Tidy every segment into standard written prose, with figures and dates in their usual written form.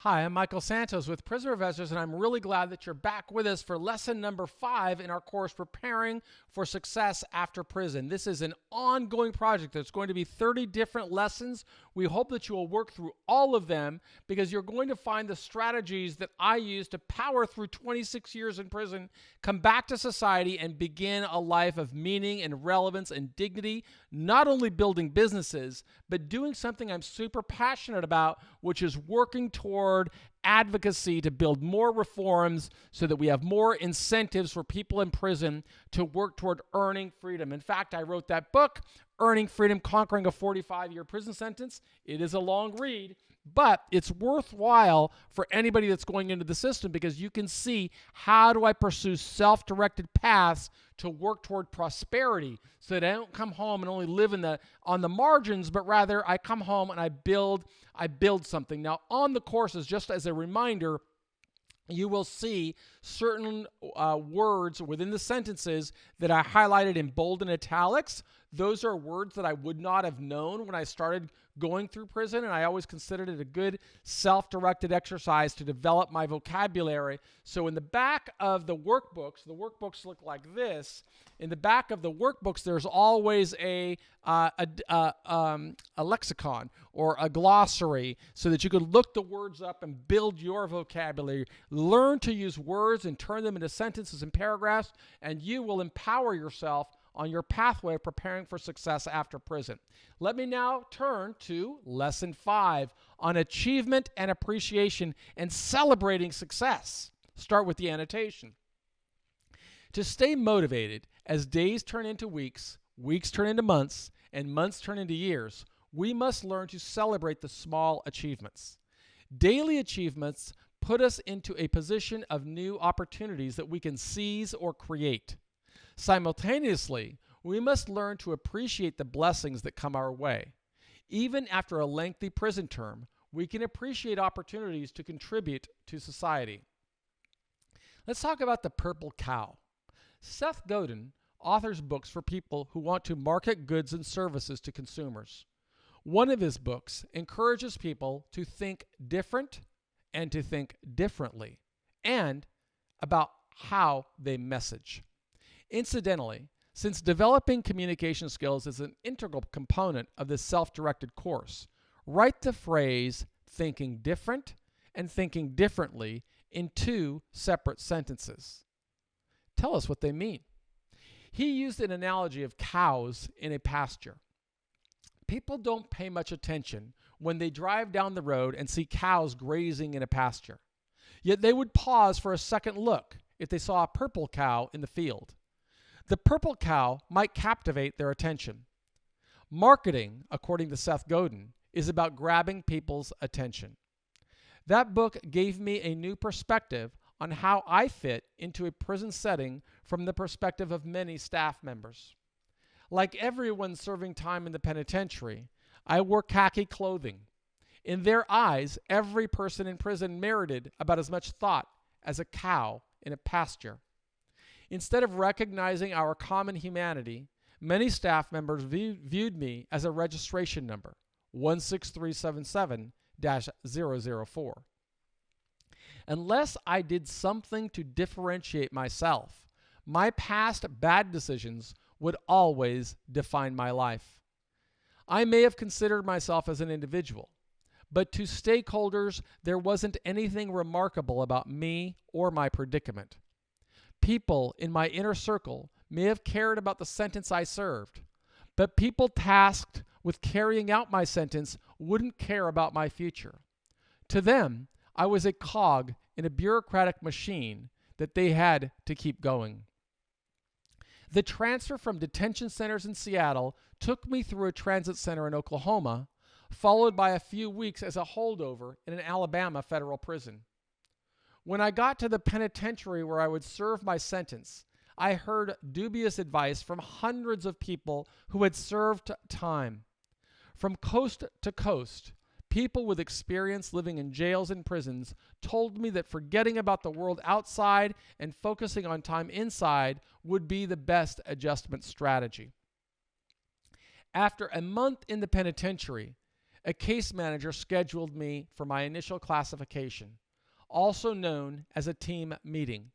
Hi, I'm Michael Santos with Prisoner Investors, and I'm really glad that you're back with us for lesson number 5 in our course, Preparing for Success After Prison. This is an ongoing project. There's going to be 30 different lessons. We hope that you will work through all of them because you're going to find the strategies that I used to power through 26 years in prison, come back to society, and begin a life of meaning and relevance and dignity, not only building businesses, but doing something I'm super passionate about, which is working toward advocacy to build more reforms so that we have more incentives for people in prison to work toward earning freedom. In fact, I wrote that book, Earning Freedom, Conquering a 45-Year Prison Sentence. It is a long read, but it's worthwhile for anybody that's going into the system because you can see how do I pursue self-directed paths to work toward prosperity so that I don't come home and only live on the margins, but rather I come home and I build something. Now, on the courses, just as a reminder, you will see certain words within the sentences that I highlighted in bold and italics. Those are words that I would not have known when I started going through prison, and I always considered it a good self-directed exercise to develop my vocabulary. So in the back of the workbooks look like this. In the back of the workbooks, there's always a lexicon or a glossary so that you can look the words up and build your vocabulary. Learn to use words and turn them into sentences and paragraphs, and you will empower yourself on your pathway of preparing for success after prison. Let me now turn to lesson 5 on achievement and appreciation and celebrating success. Start with the annotation. To stay motivated as days turn into weeks, weeks turn into months, and months turn into years, we must learn to celebrate the small achievements. Daily achievements put us into a position of new opportunities that we can seize or create. Simultaneously, we must learn to appreciate the blessings that come our way. Even after a lengthy prison term, we can appreciate opportunities to contribute to society. Let's talk about the purple cow. Seth Godin authors books for people who want to market goods and services to consumers. One of his books encourages people to think different and to think differently, and about how they message. Incidentally, since developing communication skills is an integral component of this self-directed course, write the phrase thinking different and thinking differently in 2 separate sentences. Tell us what they mean. He used an analogy of cows in a pasture. People don't pay much attention when they drive down the road and see cows grazing in a pasture. Yet they would pause for a second look if they saw a purple cow in the field. The purple cow might captivate their attention. Marketing, according to Seth Godin, is about grabbing people's attention. That book gave me a new perspective on how I fit into a prison setting from the perspective of many staff members. Like everyone serving time in the penitentiary, I wore khaki clothing. In their eyes, every person in prison merited about as much thought as a cow in a pasture. Instead of recognizing our common humanity, many staff members viewed me as a registration number, 16377-004. Unless I did something to differentiate myself, my past bad decisions would always define my life. I may have considered myself as an individual, but to stakeholders, there wasn't anything remarkable about me or my predicament. People in my inner circle may have cared about the sentence I served, but people tasked with carrying out my sentence wouldn't care about my future. To them, I was a cog in a bureaucratic machine that they had to keep going. The transfer from detention centers in Seattle took me through a transit center in Oklahoma, followed by a few weeks as a holdover in an Alabama federal prison. When I got to the penitentiary where I would serve my sentence, I heard dubious advice from hundreds of people who had served time. From coast to coast, people with experience living in jails and prisons told me that forgetting about the world outside and focusing on time inside would be the best adjustment strategy. After a month in the penitentiary, a case manager scheduled me for my initial classification, also known as a team meeting.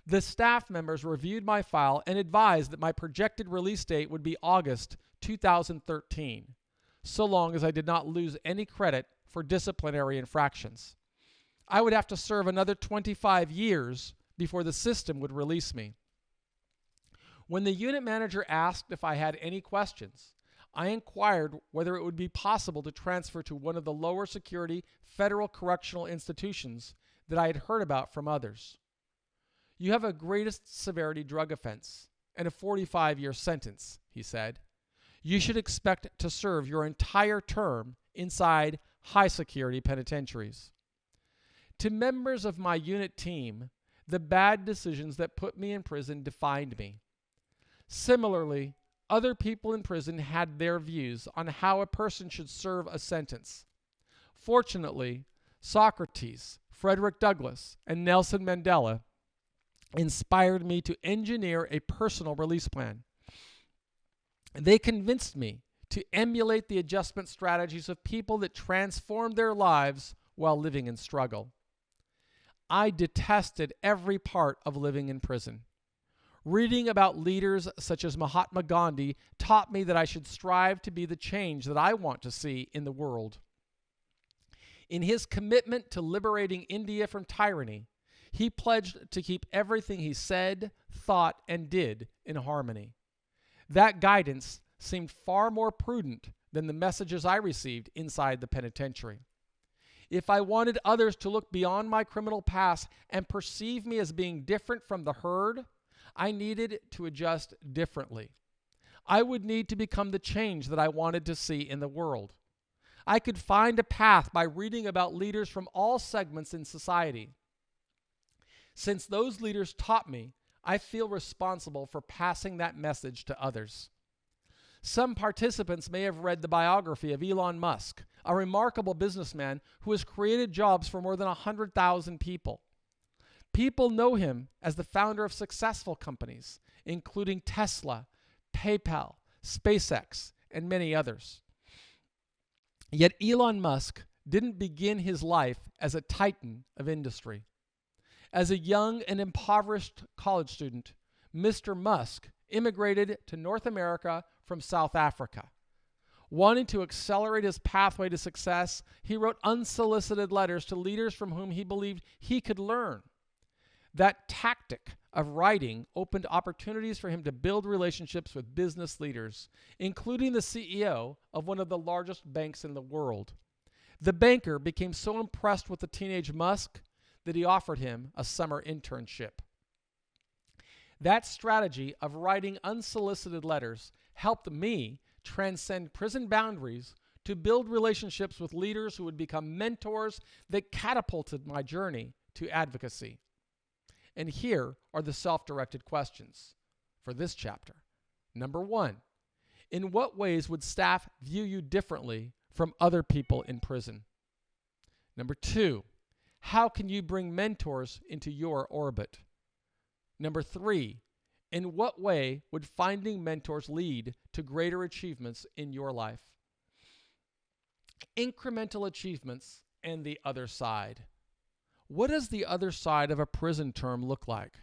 The staff members reviewed my file and advised that my projected release date would be August 2013, so long as I did not lose any credit for disciplinary infractions. I would have to serve another 25 years before the system would release me. When the unit manager asked if I had any questions, I inquired whether it would be possible to transfer to one of the lower security federal correctional institutions that I had heard about from others. You have a greatest severity drug offense and a 45-year sentence, he said. You should expect to serve your entire term inside high security penitentiaries. To members of my unit team, the bad decisions that put me in prison defined me. Similarly, other people in prison had their views on how a person should serve a sentence. Fortunately, Socrates, Frederick Douglass, and Nelson Mandela inspired me to engineer a personal release plan. They convinced me to emulate the adjustment strategies of people that transformed their lives while living in struggle. I detested every part of living in prison. Reading about leaders such as Mahatma Gandhi taught me that I should strive to be the change that I want to see in the world. In his commitment to liberating India from tyranny, he pledged to keep everything he said, thought, and did in harmony. That guidance seemed far more prudent than the messages I received inside the penitentiary. If I wanted others to look beyond my criminal past and perceive me as being different from the herd, I needed to adjust differently. I would need to become the change that I wanted to see in the world. I could find a path by reading about leaders from all segments in society. Since those leaders taught me, I feel responsible for passing that message to others. Some participants may have read the biography of Elon Musk, a remarkable businessman who has created jobs for more than 100,000 people. People know him as the founder of successful companies, including Tesla, PayPal, SpaceX, and many others. Yet Elon Musk didn't begin his life as a titan of industry. As a young and impoverished college student, Mr. Musk immigrated to North America from South Africa. Wanting to accelerate his pathway to success, he wrote unsolicited letters to leaders from whom he believed he could learn. That tactic of writing opened opportunities for him to build relationships with business leaders, including the CEO of one of the largest banks in the world. The banker became so impressed with the teenage Musk that he offered him a summer internship. That strategy of writing unsolicited letters helped me transcend prison boundaries to build relationships with leaders who would become mentors that catapulted my journey to advocacy. And here are the self-directed questions for this chapter. Number 1, in what ways would staff view you differently from other people in prison? Number 2, how can you bring mentors into your orbit? Number 3, in what way would finding mentors lead to greater achievements in your life? Incremental achievements and the other side. What does the other side of a prison term look like?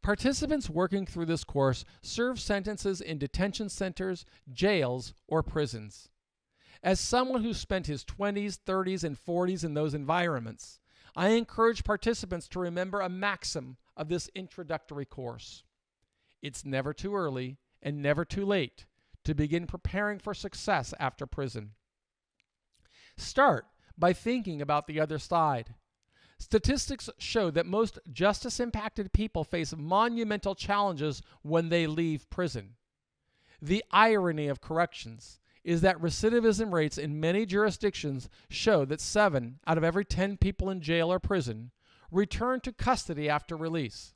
Participants working through this course serve sentences in detention centers, jails, or prisons. As someone who spent his 20s, 30s, and 40s in those environments, I encourage participants to remember a maxim of this introductory course. It's never too early and never too late to begin preparing for success after prison. Start by thinking about the other side. Statistics show that most justice-impacted people face monumental challenges when they leave prison. The irony of corrections is that recidivism rates in many jurisdictions show that 7 out of every 10 people in jail or prison return to custody after release.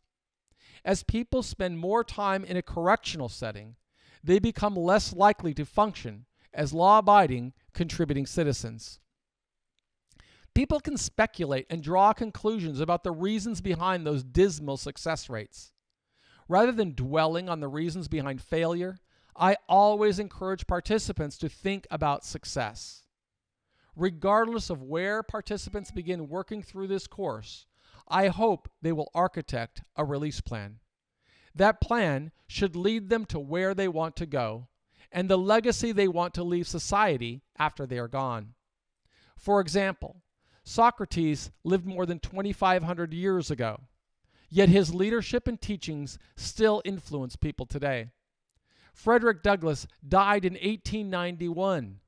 As people spend more time in a correctional setting, they become less likely to function as law-abiding, contributing citizens. People can speculate and draw conclusions about the reasons behind those dismal success rates. Rather than dwelling on the reasons behind failure, I always encourage participants to think about success. Regardless of where participants begin working through this course, I hope they will architect a release plan. That plan should lead them to where they want to go and the legacy they want to leave society after they are gone. For example, Socrates lived more than 2,500 years ago, yet his leadership and teachings still influence people today. Frederick Douglass died in 1891,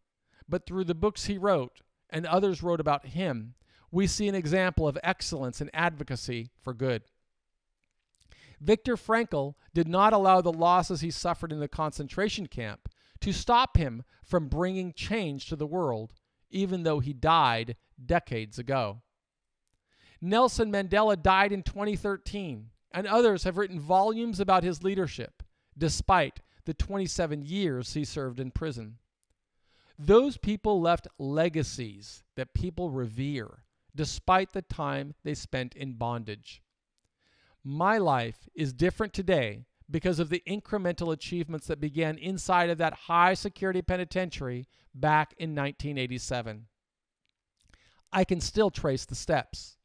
but through the books he wrote, and others wrote about him, we see an example of excellence and advocacy for good. Viktor Frankl did not allow the losses he suffered in the concentration camp to stop him from bringing change to the world, even though he died decades ago. Nelson Mandela died in 2013, and others have written volumes about his leadership, despite the 27 years he served in prison. Those people left legacies that people revere, despite the time they spent in bondage. My life is different today because of the incremental achievements that began inside of that high-security penitentiary back in 1987. I can still trace the steps.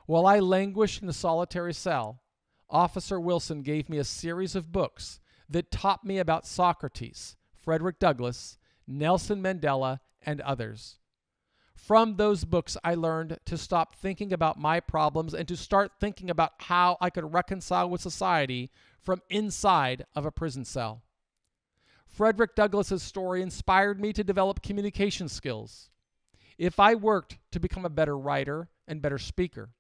While I languished in a solitary cell, Officer Wilson gave me a series of books that taught me about Socrates, Frederick Douglass, Nelson Mandela, and others. From those books, I learned to stop thinking about my problems and to start thinking about how I could reconcile with society from inside of a prison cell. Frederick Douglass's story inspired me to develop communication skills. If I worked to become a better writer and better speaker,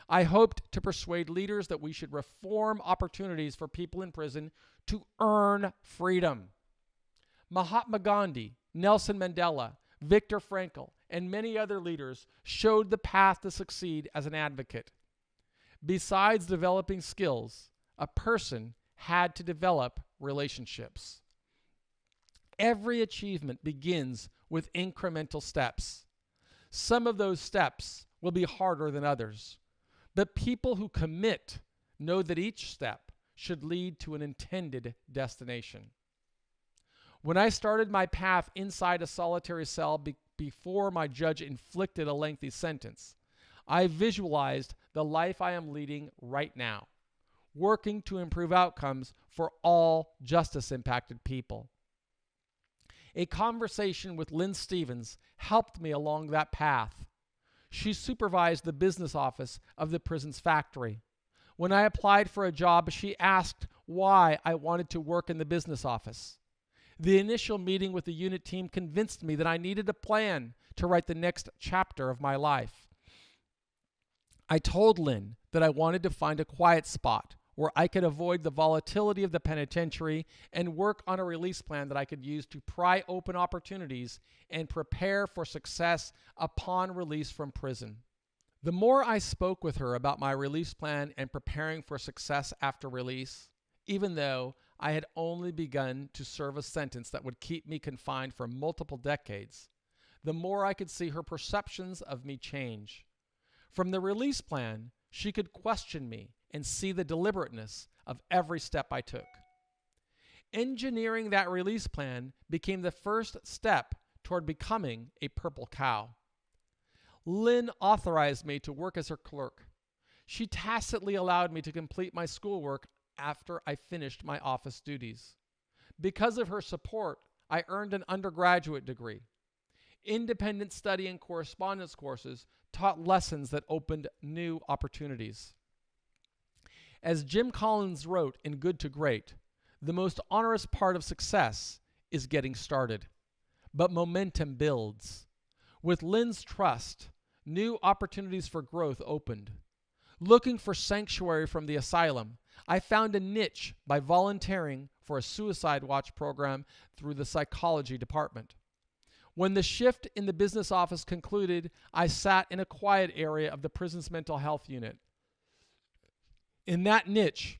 I hoped to persuade leaders that we should reform opportunities for people in prison to earn freedom. Mahatma Gandhi, Nelson Mandela, Viktor Frankl, and many other leaders showed the path to succeed as an advocate. Besides developing skills, a person had to develop relationships. Every achievement begins with incremental steps. Some of those steps will be harder than others, but people who commit know that each step should lead to an intended destination. When I started my path inside a solitary cell before my judge inflicted a lengthy sentence, I visualized the life I am leading right now, working to improve outcomes for all justice-impacted people. A conversation with Lynn Stevens helped me along that path. She supervised the business office of the prison's factory. When I applied for a job, she asked why I wanted to work in the business office. The initial meeting with the unit team convinced me that I needed a plan to write the next chapter of my life. I told Lynn that I wanted to find a quiet spot where I could avoid the volatility of the penitentiary and work on a release plan that I could use to pry open opportunities and prepare for success upon release from prison. The more I spoke with her about my release plan and preparing for success after release, even though I had only begun to serve a sentence that would keep me confined for multiple decades, the more I could see her perceptions of me change. From the release plan, she could question me and see the deliberateness of every step I took. Engineering that release plan became the first step toward becoming a purple cow. Lynn authorized me to work as her clerk. She tacitly allowed me to complete my schoolwork after I finished my office duties. Because of her support, I earned an undergraduate degree. Independent study and correspondence courses taught lessons that opened new opportunities. As Jim Collins wrote in Good to Great, the most onerous part of success is getting started, but momentum builds. With Lynn's trust, new opportunities for growth opened. Looking for sanctuary from the asylum, I found a niche by volunteering for a suicide watch program through the psychology department. When the shift in the business office concluded, I sat in a quiet area of the prison's mental health unit. In that niche,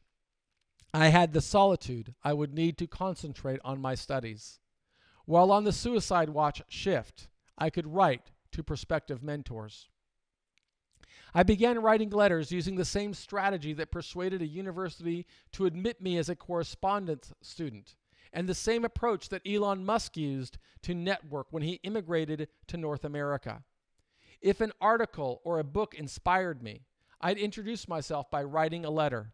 I had the solitude I would need to concentrate on my studies. While on the suicide watch shift, I could write to prospective mentors. I began writing letters using the same strategy that persuaded a university to admit me as a correspondence student and the same approach that Elon Musk used to network when he immigrated to North America. If an article or a book inspired me, I'd introduce myself by writing a letter.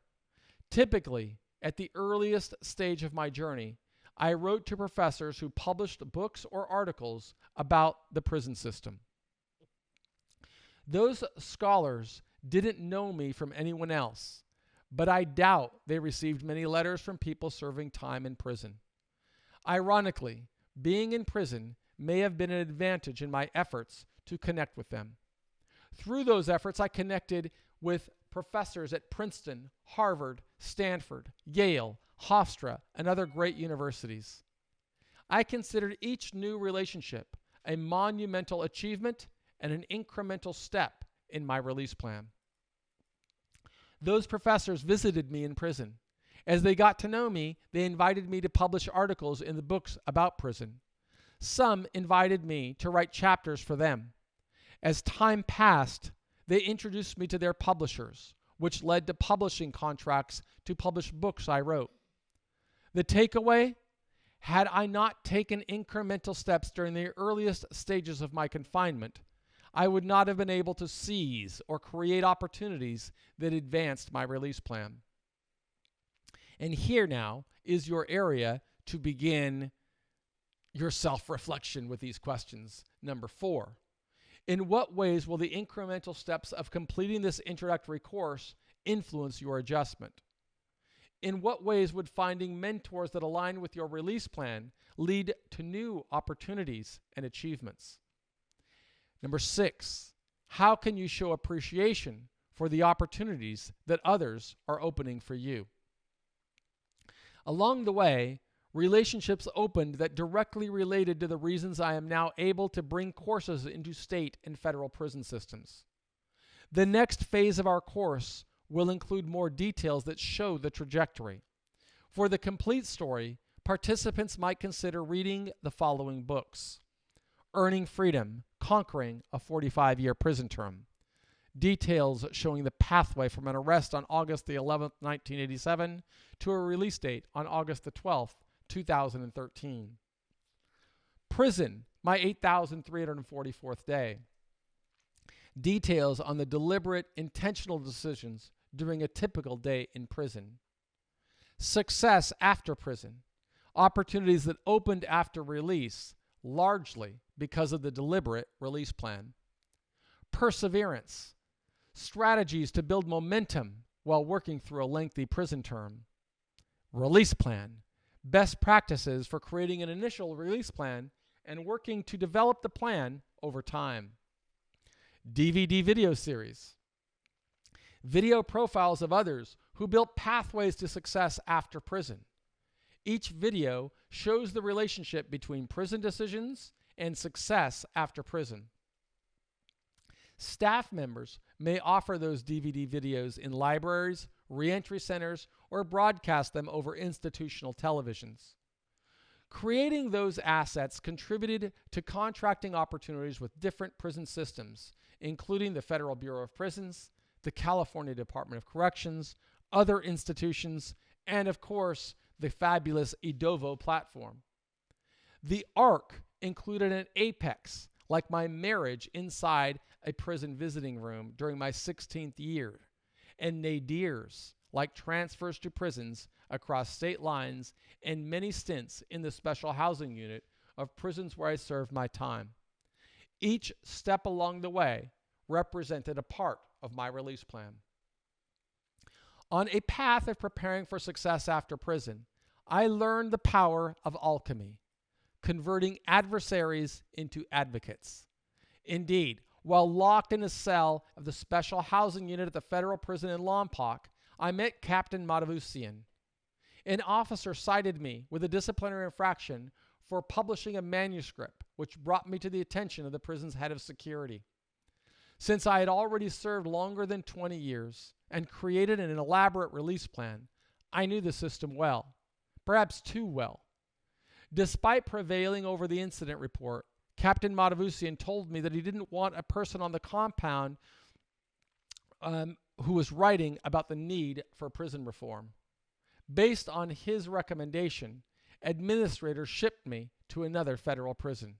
Typically, at the earliest stage of my journey, I wrote to professors who published books or articles about the prison system. Those scholars didn't know me from anyone else, but I doubt they received many letters from people serving time in prison. Ironically, being in prison may have been an advantage in my efforts to connect with them. Through those efforts, I connected with professors at Princeton, Harvard, Stanford, Yale, Hofstra, and other great universities. I considered each new relationship a monumental achievement and an incremental step in my release plan. Those professors visited me in prison. As they got to know me, they invited me to publish articles in the books about prison. Some invited me to write chapters for them. As time passed, they introduced me to their publishers, which led to publishing contracts to publish books I wrote. The takeaway? Had I not taken incremental steps during the earliest stages of my confinement, I would not have been able to seize or create opportunities that advanced my release plan. And here now is your area to begin your self-reflection with these questions. Number 4, in what ways will the incremental steps of completing this introductory course influence your adjustment? In what ways would finding mentors that align with your release plan lead to new opportunities and achievements? Number 6, how can you show appreciation for the opportunities that others are opening for you? Along the way, relationships opened that directly related to the reasons I am now able to bring courses into state and federal prison systems. The next phase of our course will include more details that show the trajectory. For the complete story, participants might consider reading the following books: Earning Freedom, Conquering a 45-Year Prison Term. Details showing the pathway from an arrest on August the 11th, 1987 to a release date on August the 12th, 2013. Prison, my 8,344th day. Details on the deliberate, intentional decisions during a typical day in prison. Success after prison. Opportunities that opened after release, largely because of the deliberate release plan. Perseverance. Strategies to build momentum while working through a lengthy prison term. Release plan. Best practices for creating an initial release plan and working to develop the plan over time. DVD video series. Video profiles of others who built pathways to success after prison. Each video shows the relationship between prison decisions and success after prison. Staff members may offer those DVD videos in libraries, reentry centers, or broadcast them over institutional televisions. Creating those assets contributed to contracting opportunities with different prison systems, including the Federal Bureau of Prisons, the California Department of Corrections, other institutions, and of course, the fabulous Edovo platform. The ARC included an apex, like my marriage inside a prison visiting room during my 16th year, and nadirs, like transfers to prisons across state lines and many stints in the special housing unit of prisons where I served my time. Each step along the way represented a part of my release plan. On a path of preparing for success after prison, I learned the power of alchemy, converting adversaries into advocates. Indeed, while locked in a cell of the special housing unit at the federal prison in Lompoc, I met Captain Matavusian. An officer cited me with a disciplinary infraction for publishing a manuscript, which brought me to the attention of the prison's head of security. Since I had already served longer than 20 years and created an elaborate release plan, I knew the system well, perhaps too well. Despite prevailing over the incident report, Captain Matavusian told me that he didn't want a person on the compound who was writing about the need for prison reform. Based on his recommendation, administrators shipped me to another federal prison.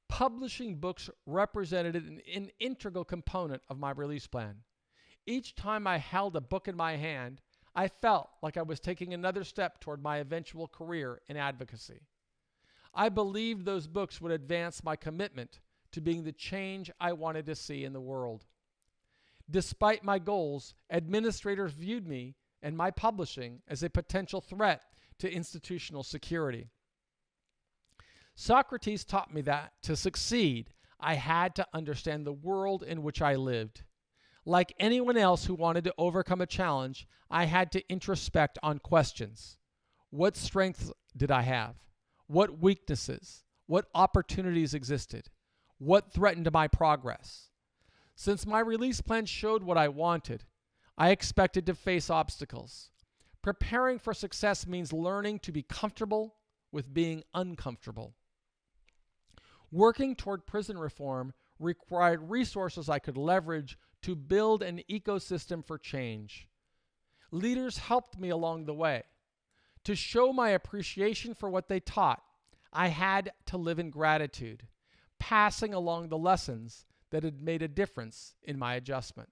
Publishing books represented an integral component of my release plan. Each time I held a book in my hand, I felt like I was taking another step toward my eventual career in advocacy. I believed those books would advance my commitment to being the change I wanted to see in the world. Despite my goals, administrators viewed me and my publishing as a potential threat to institutional security. Socrates taught me that to succeed, I had to understand the world in which I lived. Like anyone else who wanted to overcome a challenge, I had to introspect on questions. What strengths did I have? What weaknesses? What opportunities existed? What threatened my progress? Since my release plan showed what I wanted, I expected to face obstacles. Preparing for success means learning to be comfortable with being uncomfortable. Working toward prison reform required resources I could leverage to build an ecosystem for change. Leaders helped me along the way. To show my appreciation for what they taught, I had to live in gratitude, passing along the lessons that had made a difference in my adjustment.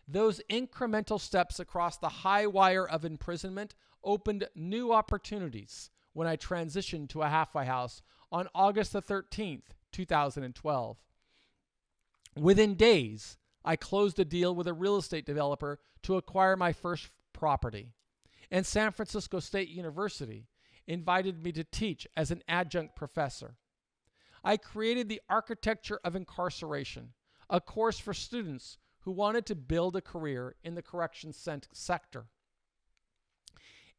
Those incremental steps across the high wire of imprisonment opened new opportunities when I transitioned to a halfway house on August the 13th, 2012. Within days, I closed a deal with a real estate developer to acquire my first property, and San Francisco State University invited me to teach as an adjunct professor. I created the Architecture of Incarceration, a course for students who wanted to build a career in the corrections sector.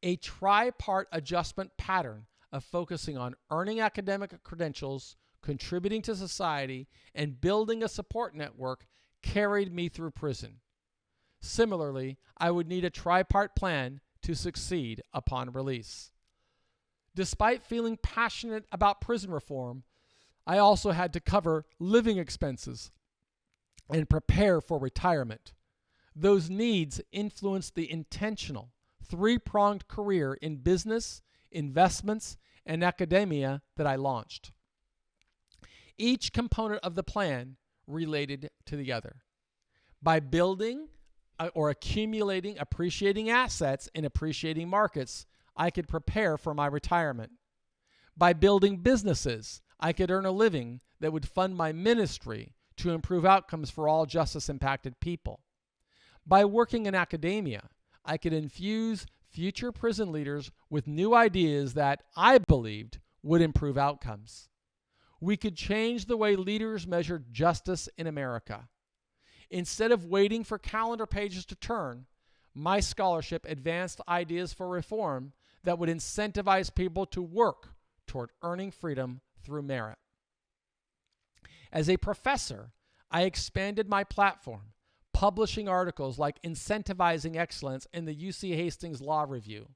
A tripart adjustment pattern of focusing on earning academic credentials, contributing to society, and building a support network carried me through prison. Similarly, I would need a tripart plan to succeed upon release. Despite feeling passionate about prison reform, I also had to cover living expenses and prepare for retirement. Those needs influenced the intentional, three-pronged career in business, investments, and academia that I launched. Each component of the plan related to the other. By building or accumulating appreciating assets in appreciating markets, I could prepare for my retirement. By building businesses, I could earn a living that would fund my ministry to improve outcomes for all justice-impacted people. By working in academia, I could infuse future prison leaders with new ideas that I believed would improve outcomes. We could change the way leaders measured justice in America. Instead of waiting for calendar pages to turn, my scholarship advanced ideas for reform that would incentivize people to work toward earning freedom through merit. As a professor, I expanded my platform, publishing articles like Incentivizing Excellence in the UC Hastings Law Review.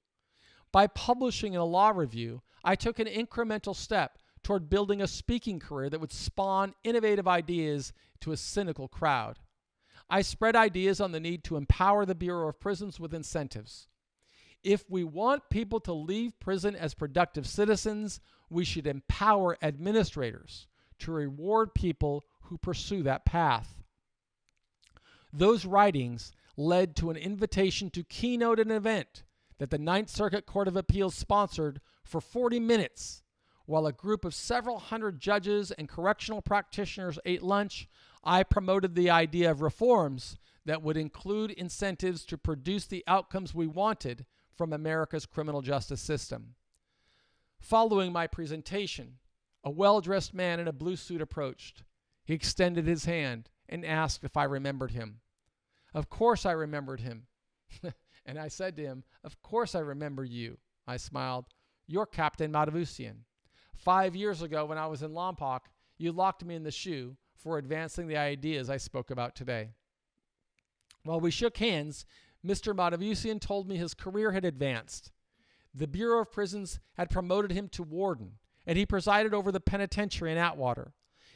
By publishing in a law review, I took an incremental step toward building a speaking career that would spawn innovative ideas to a cynical crowd. I spread ideas on the need to empower the Bureau of Prisons with incentives. If we want people to leave prison as productive citizens, we should empower administrators to reward people who pursue that path. Those writings led to an invitation to keynote an event that the Ninth Circuit Court of Appeals sponsored for 40 minutes. While a group of several hundred judges and correctional practitioners ate lunch, I promoted the idea of reforms that would include incentives to produce the outcomes we wanted from America's criminal justice system. Following my presentation, a well-dressed man in a blue suit approached. He extended his hand and asked if I remembered him. Of course I remembered him. And I said to him, "Of course I remember you." I smiled. "You're Captain Matavusian. 5 years ago when I was in Lompoc, you locked me in the shoe for advancing the ideas I spoke about today." While we shook hands, Mr. Matavusian told me his career had advanced. The Bureau of Prisons had promoted him to warden, and he presided over the penitentiary in Atwater.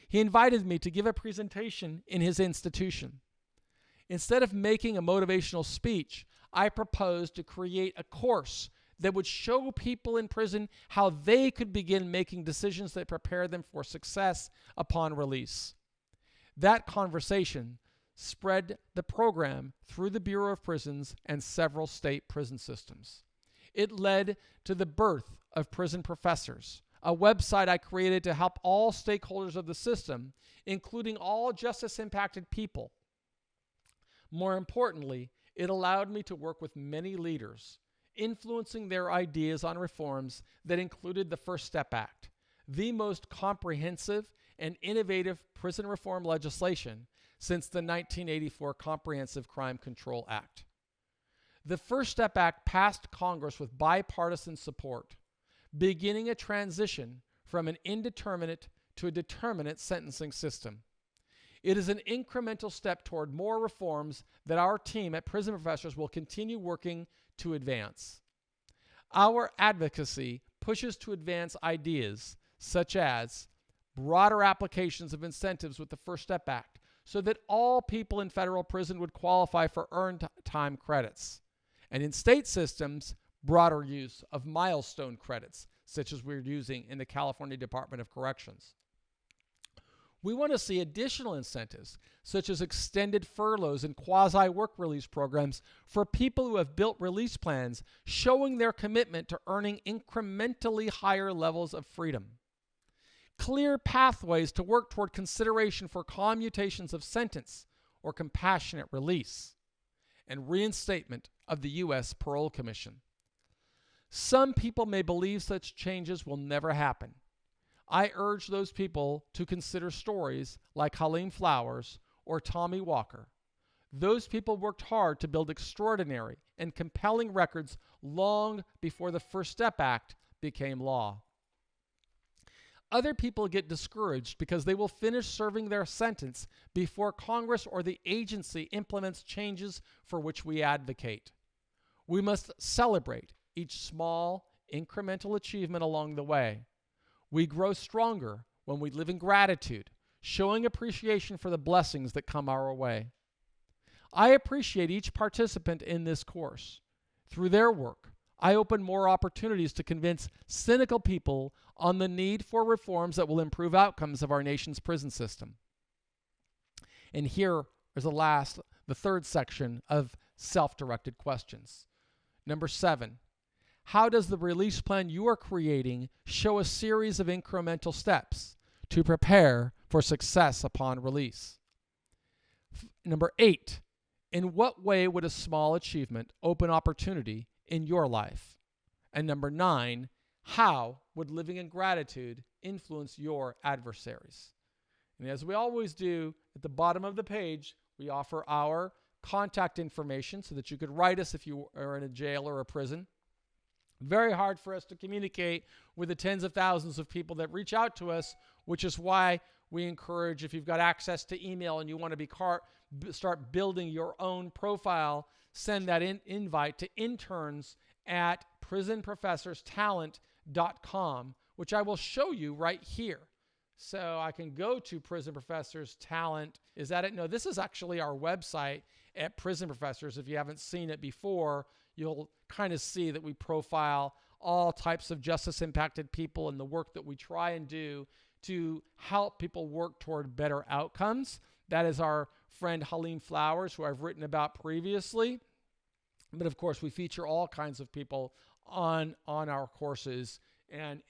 He invited me to give a presentation in his institution. Instead of making a motivational speech, I proposed to create a course that would show people in prison how they could begin making decisions that prepare them for success upon release. That conversation spread the program through the Bureau of Prisons and several state prison systems. It led to the birth of Prison Professors, a website I created to help all stakeholders of the system, including all justice-impacted people. More importantly, it allowed me to work with many leaders, influencing their ideas on reforms that included the First Step Act, the most comprehensive and innovative prison reform legislation since the 1984 Comprehensive Crime Control Act. The First Step Act passed Congress with bipartisan support, beginning a transition from an indeterminate to a determinate sentencing system. It is an incremental step toward more reforms that our team at Prison Professors will continue working to advance. Our advocacy pushes to advance ideas such as broader applications of incentives with the First Step Act so that all people in federal prison would qualify for earned time credits, and in state systems, broader use of milestone credits, such as we're using in the California Department of Corrections. We want to see additional incentives, such as extended furloughs and quasi-work release programs for people who have built release plans, showing their commitment to earning incrementally higher levels of freedom. Clear pathways to work toward consideration for commutations of sentence or compassionate release, and reinstatement of the U.S. Parole Commission. Some people may believe such changes will never happen. I urge those people to consider stories like Helene Flowers or Tommy Walker. Those people worked hard to build extraordinary and compelling records long before the First Step Act became law. Other people get discouraged because they will finish serving their sentence before Congress or the agency implements changes for which we advocate. We must celebrate each small, incremental achievement along the way. We grow stronger when we live in gratitude, showing appreciation for the blessings that come our way. I appreciate each participant in this course. Through their work, I open more opportunities to convince cynical people on the need for reforms that will improve outcomes of our nation's prison system. And here is the third section of self-directed questions. Number 7, how does the release plan you are creating show a series of incremental steps to prepare for success upon release? Number 8, in what way would a small achievement open opportunity in your life? And number 9, how would living in gratitude influence your adversaries? And as we always do, at the bottom of the page, we offer our contact information so that you could write us if you are in a jail or a prison. Very hard for us to communicate with the tens of thousands of people that reach out to us, which is why we encourage, if you've got access to email and you want to start building your own profile, send that invite to interns@prisonprofessorstalent.com, which I will show you right here. So I can go to Prison Professors Talent. Is that it? No, this is actually our website at Prison Professors. If you haven't seen it before, you'll kind of see that we profile all types of justice-impacted people and the work that we try and do to help people work toward better outcomes. That is our friend Helene Flowers, who I've written about previously. But of course, we feature all kinds of people on our courses and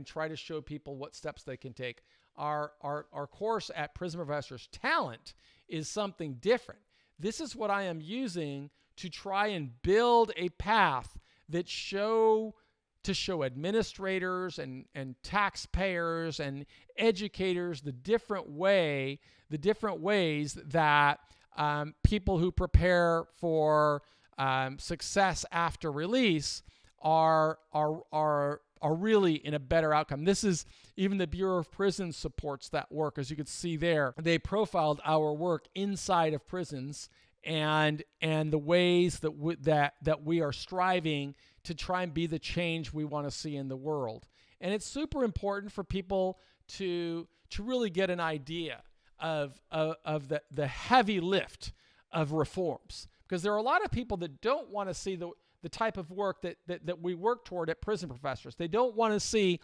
try to show people what steps they can take. Our course at Prison Professors Talent is something different. This is what I am using to try and build a path that show administrators and taxpayers and educators the different ways that people who prepare for success after release are really in a better outcome. This is even the Bureau of Prisons supports that work. As you can see there, they profiled our work inside of prisons and the ways that we are striving to try and be the change we want to see in the world. And it's super important for people to really get an idea of the heavy lift of reforms, because there are a lot of people that don't want to see the the type of work that we work toward at Prison Professors. They don't want to see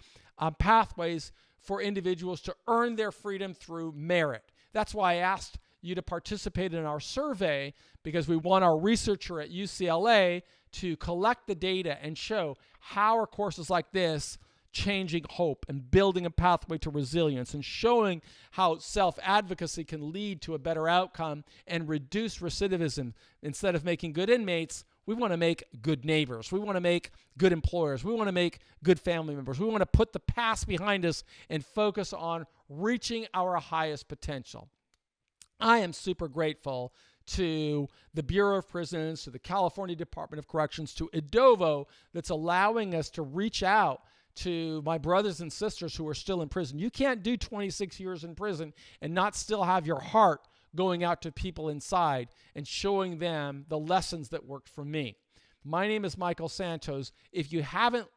pathways for individuals to earn their freedom through merit. That's why I asked you to participate in our survey, because we want our researcher at UCLA to collect the data and show how are courses like this changing hope and building a pathway to resilience and showing how self-advocacy can lead to a better outcome and reduce recidivism. Instead of making good inmates, we want to make good neighbors. We want to make good employers. We want to make good family members. We want to put the past behind us and focus on reaching our highest potential. I am super grateful to the Bureau of Prisons, to the California Department of Corrections, to Edovo, that's allowing us to reach out to my brothers and sisters who are still in prison. You can't do 26 years in prison and not still have your heart going out to people inside and showing them the lessons that worked for me. My name is Michael Santos. If you haven't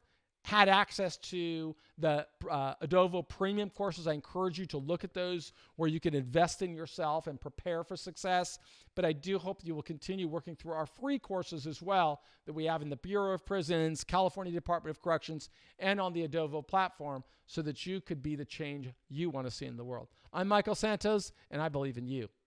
had access to the Edovo premium courses, I encourage you to look at those where you can invest in yourself and prepare for success. But I do hope you will continue working through our free courses as well that we have in the Bureau of Prisons, California Department of Corrections, and on the Edovo platform, so that you could be the change you want to see in the world. I'm Michael Santos, and I believe in you.